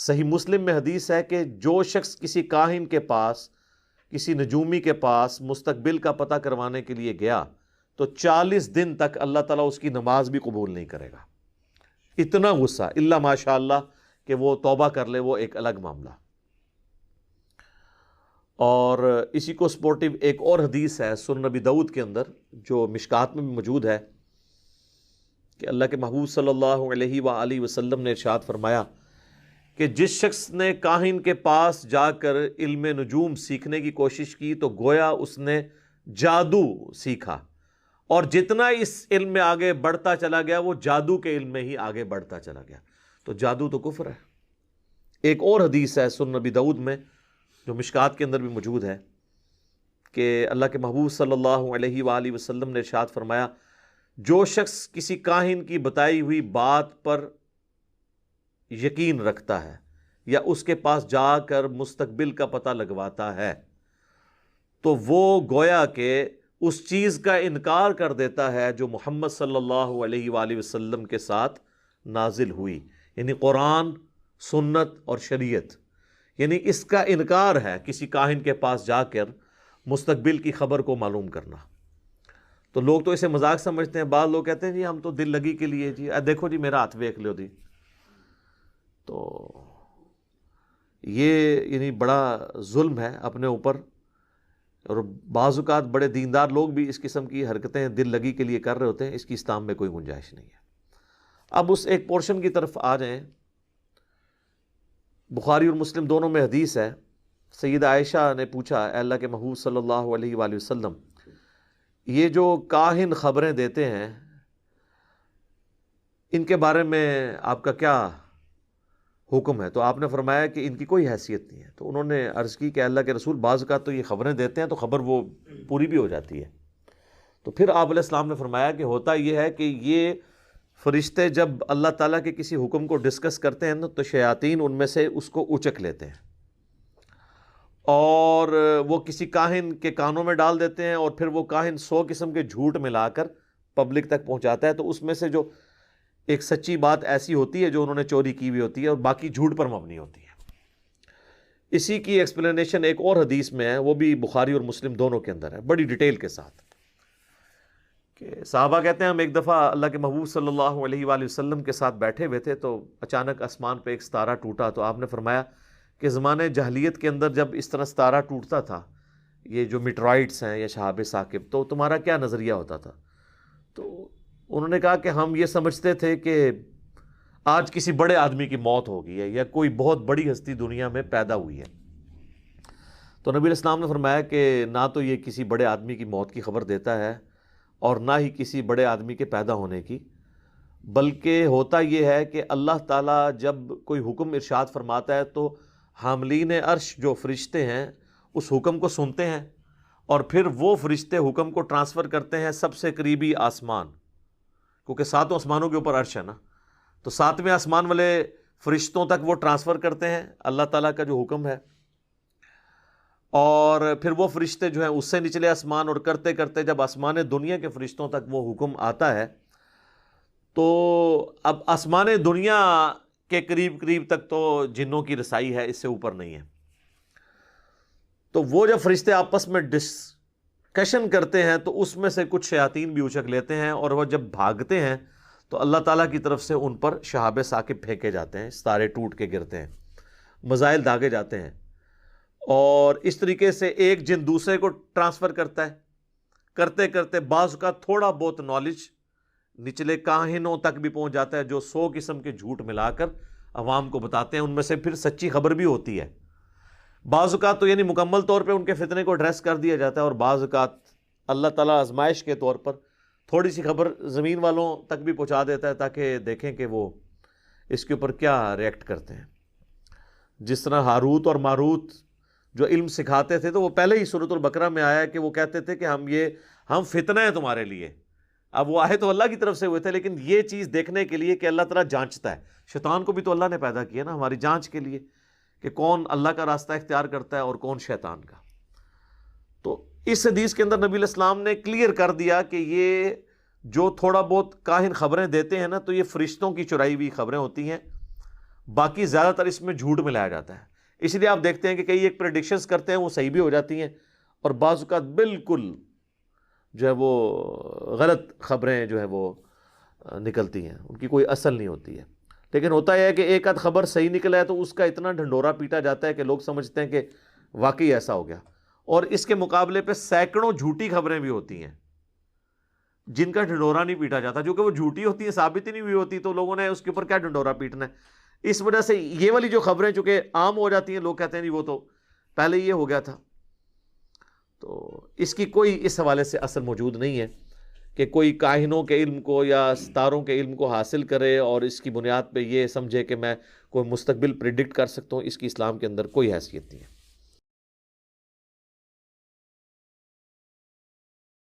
صحیح مسلم میں حدیث ہے کہ جو شخص کسی کاہن کے پاس، کسی نجومی کے پاس مستقبل کا پتہ کروانے کے لیے گیا تو 40 دن تک اللہ تعالیٰ اس کی نماز بھی قبول نہیں کرے گا. اتنا غصہ، الا ماشاء اللہ کہ وہ توبہ کر لے، وہ ایک الگ معاملہ. اور اسی کو سپورٹیو ایک اور حدیث ہے سنن نبی داؤد کے اندر جو مشکات میں بھی موجود ہے کہ اللہ کے محبوب صلی اللہ علیہ وآلہ وسلم نے ارشاد فرمایا کہ جس شخص نے کاہن کے پاس جا کر علم نجوم سیکھنے کی کوشش کی تو گویا اس نے جادو سیکھا، اور جتنا اس علم میں آگے بڑھتا چلا گیا وہ جادو کے علم میں ہی آگے بڑھتا چلا گیا. تو جادو تو کفر ہے. ایک اور حدیث ہے سنن نبی داؤد میں جو مشکات کے اندر بھی موجود ہے کہ اللہ کے محبوب صلی اللہ علیہ وآلہ وسلم نے ارشاد فرمایا جو شخص کسی کاہن کی بتائی ہوئی بات پر یقین رکھتا ہے یا اس کے پاس جا کر مستقبل کا پتہ لگواتا ہے تو وہ گویا کہ اس چیز کا انکار کر دیتا ہے جو محمد صلی اللہ علیہ وآلہ وسلم کے ساتھ نازل ہوئی، یعنی قرآن، سنت اور شریعت. یعنی اس کا انکار ہے کسی کاہن کے پاس جا کر مستقبل کی خبر کو معلوم کرنا. تو لوگ تو اسے مذاق سمجھتے ہیں. بعض لوگ کہتے ہیں جی ہم تو دل لگی کے لیے جی دیکھو جی میرا ہاتھ دیکھ لو جی. تو یہ یعنی بڑا ظلم ہے اپنے اوپر، اور بعض اوقات بڑے دیندار لوگ بھی اس قسم کی حرکتیں دل لگی کے لیے کر رہے ہوتے ہیں. اس کی اسلام میں کوئی گنجائش نہیں ہے. اب اس ایک پورشن کی طرف آ جائیں. بخاری اور مسلم دونوں میں حدیث ہے، سیدہ عائشہ نے پوچھا اے اللہ کے محبوب صلی اللہ علیہ وآلہ وسلم یہ جو کاہن خبریں دیتے ہیں ان کے بارے میں آپ کا کیا حکم ہے؟ تو آپ نے فرمایا کہ ان کی کوئی حیثیت نہیں ہے. تو انہوں نے عرض کی کہ اللہ کے رسول بعض اوقات تو یہ خبریں دیتے ہیں تو خبر وہ پوری بھی ہو جاتی ہے. تو پھر آپ علیہ السلام نے فرمایا کہ ہوتا یہ ہے کہ یہ فرشتے جب اللہ تعالیٰ کے کسی حکم کو ڈسکس کرتے ہیں نا تو شیاطین ان میں سے اس کو اچک لیتے ہیں اور وہ کسی کاہن کے کانوں میں ڈال دیتے ہیں، اور پھر وہ کاہن 100 قسم کے جھوٹ ملا کر پبلک تک پہنچاتا ہے. تو اس میں سے جو ایک سچی بات ایسی ہوتی ہے جو انہوں نے چوری کی ہوئی ہوتی ہے اور باقی جھوٹ پر مبنی ہوتی ہے. اسی کی ایکسپلینیشن ایک اور حدیث میں ہے، وہ بھی بخاری اور مسلم دونوں کے اندر ہے بڑی ڈیٹیل کے ساتھ، کہ صحابہ کہتے ہیں ہم ایک دفعہ اللہ کے محبوب صلی اللہ علیہ وآلہ وسلم کے ساتھ بیٹھے ہوئے تھے تو اچانک آسمان پہ ایک ستارہ ٹوٹا. تو آپ نے فرمایا کہ زمانے جاہلیت کے اندر جب اس طرح ستارہ ٹوٹتا تھا، یہ جو میٹرائٹس ہیں یا شہاب ثاقب، تو تمہارا کیا نظریہ ہوتا تھا؟ تو انہوں نے کہا کہ ہم یہ سمجھتے تھے کہ آج کسی بڑے آدمی کی موت ہو گئی ہے یا کوئی بہت بڑی ہستی دنیا میں پیدا ہوئی ہے. تو نبی علیہ السلام نے فرمایا کہ نہ تو یہ کسی بڑے آدمی کی موت کی خبر دیتا ہے اور نہ ہی کسی بڑے آدمی کے پیدا ہونے کی، بلکہ ہوتا یہ ہے کہ اللہ تعالیٰ جب کوئی حکم ارشاد فرماتا ہے تو حاملین عرش جو فرشتے ہیں اس حکم کو سنتے ہیں اور پھر وہ فرشتے حکم کو ٹرانسفر کرتے ہیں سب سے قریبی آسمان، کیونکہ 7 آسمانوں کے اوپر عرش ہے نا، تو 7ویں آسمان والے فرشتوں تک وہ ٹرانسفر کرتے ہیں اللہ تعالیٰ کا جو حکم ہے، اور پھر وہ فرشتے جو ہیں اس سے نچلے آسمان، اور کرتے کرتے جب آسمان دنیا کے فرشتوں تک وہ حکم آتا ہے تو اب آسمان دنیا کے قریب قریب تک تو جنوں کی رسائی ہے، اس سے اوپر نہیں ہے. تو وہ جب فرشتے آپس میں ڈسکشن کرتے ہیں تو اس میں سے کچھ شیاطین بھی اچک لیتے ہیں، اور وہ جب بھاگتے ہیں تو اللہ تعالیٰ کی طرف سے ان پر شہاب ثاقب پھینکے جاتے ہیں، ستارے ٹوٹ کے گرتے ہیں، مزائل داغے جاتے ہیں، اور اس طریقے سے ایک جن دوسرے کو ٹرانسفر کرتا ہے. کرتے کرتے بعض اوقات تھوڑا بہت نالج نچلے کاہنوں تک بھی پہنچ جاتا ہے جو 100 قسم کے جھوٹ ملا کر عوام کو بتاتے ہیں، ان میں سے پھر سچی خبر بھی ہوتی ہے. بعض اوقات تو یعنی مکمل طور پہ ان کے فتنے کو ایڈریس کر دیا جاتا ہے، اور بعض اوقات اللہ تعالیٰ آزمائش کے طور پر تھوڑی سی خبر زمین والوں تک بھی پہنچا دیتا ہے تاکہ دیکھیں کہ وہ اس کے اوپر کیا ریئیکٹ کرتے ہیں. جس طرح ہاروت اور ماروت جو علم سکھاتے تھے تو وہ پہلے ہی سورۃ البقرہ میں آیا ہے کہ وہ کہتے تھے کہ ہم فتنہ ہیں تمہارے لیے. اب وہ آئے تو اللہ کی طرف سے ہوئے تھے، لیکن یہ چیز دیکھنے کے لیے کہ اللہ تعالیٰ جانچتا ہے. شیطان کو بھی تو اللہ نے پیدا کیا نا ہماری جانچ کے لیے کہ کون اللہ کا راستہ اختیار کرتا ہے اور کون شیطان کا. تو اس حدیث کے اندر نبی علیہ السلام نے کلیئر کر دیا کہ یہ جو تھوڑا بہت کاہن خبریں دیتے ہیں نا تو یہ فرشتوں کی چرائی ہوئی خبریں ہوتی ہیں، باقی زیادہ تر اس میں جھوٹ ملایا جاتا ہے. اس لیے آپ دیکھتے ہیں کہ کئی ایک پریڈکشنز کرتے ہیں وہ صحیح بھی ہو جاتی ہیں اور بعض اوقات بالکل جو ہے وہ غلط خبریں جو ہے وہ نکلتی ہیں, ان کی کوئی اصل نہیں ہوتی ہے. لیکن ہوتا ہے کہ ایک آدھ خبر صحیح نکلا ہے تو اس کا اتنا ڈھنڈورا پیٹا جاتا ہے کہ لوگ سمجھتے ہیں کہ واقعی ایسا ہو گیا, اور اس کے مقابلے پہ سینکڑوں جھوٹی خبریں بھی ہوتی ہیں جن کا ڈھنڈورا نہیں پیٹا جاتا, جو کہ وہ جھوٹی ہوتی ہیں, ثابت ہی نہیں ہوئی ہوتی, تو لوگوں نے اس کے اوپر کیا ڈھنڈورا پیٹنا ہے. اس وجہ سے یہ والی جو خبریں چونکہ عام ہو جاتی ہیں, لوگ کہتے ہیں جی وہ تو پہلے یہ ہو گیا تھا. تو اس کی کوئی اس حوالے سے اصل موجود نہیں ہے کہ کوئی کاہنوں کے علم کو یا ستاروں کے علم کو حاصل کرے اور اس کی بنیاد پہ یہ سمجھے کہ میں کوئی مستقبل پریڈکٹ کر سکتا ہوں. اس کی اسلام کے اندر کوئی حیثیت نہیں ہے.